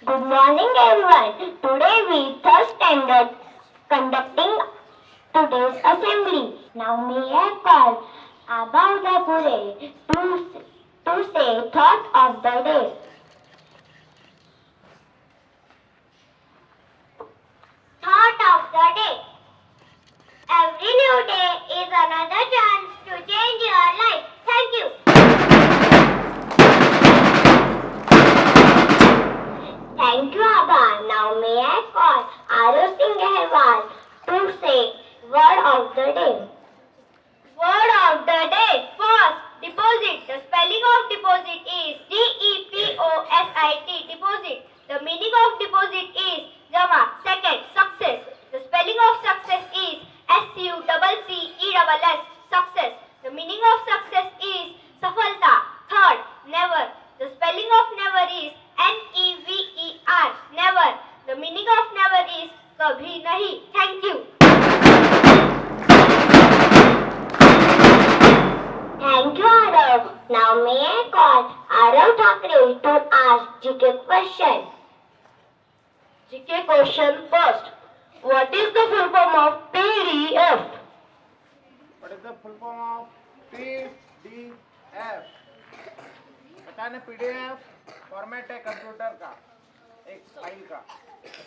Good morning everyone. Today we third standard conducting today's assembly. Now may I call Amravati to say thought of the day. Thought of the day. Every new day is another chance to change your life. Thank you. Thank you, Abba. Now may I call Aro Singh Agarwal to say word of the day. Word of the day. First, deposit. The spelling of deposit is D-E-P-O-S-I-T. Deposit. The meaning of deposit is Jama. Second, success. The spelling of success is S-U-C-C-E-S-S. Success. The meaning of success is Safalta. Third, never. The spelling of never is N-E-V-E-R. Never. The meaning of never is Kabhi Nahi. Thank you. Thank you, Arav. Now may I call Arav Thakre to ask GK question. GK question first. What is the full form of PDF? What is the full form of PDF? पता नहीं PDF format है computer का एक file का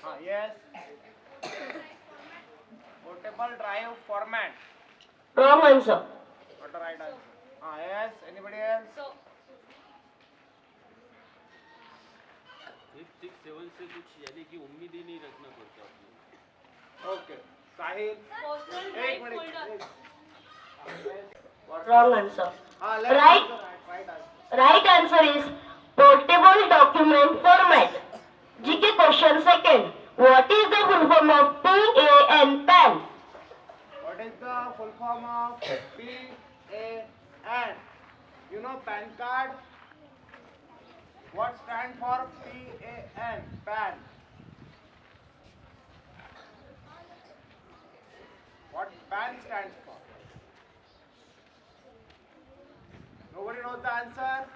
हाँ yes portable drive format Wrong answer. What the right answer हाँ yes anybody else 667 से कुछ यानी कि उम्मीद ही नहीं रखना पड़ता ओके साहिल एक मिनट Wrong answer. हाँ Right. Right answer is portable document format. GK question second. What is the full form of PAN? PAN. What is the full form of PAN? You know PAN card? What stands for PAN? PAN. What PAN stands for? Nobody knows the answer?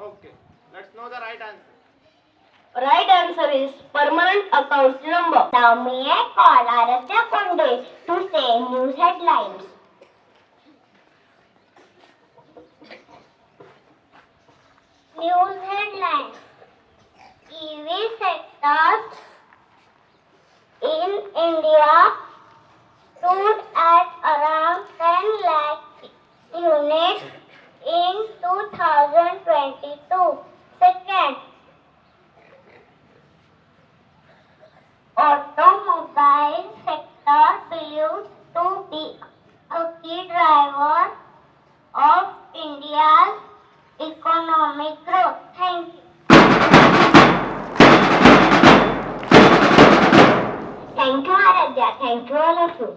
Okay, let's know the right answer. Right answer is permanent account number. Now may I call Aradhya Konde to say news headlines. News headlines. EV sectors in India stood at around 10 lakh units in 2022. Second, automobile sector believed to be a key driver of India's economic growth. Thank you. Thank you, Aradhya. Thank you, all of you.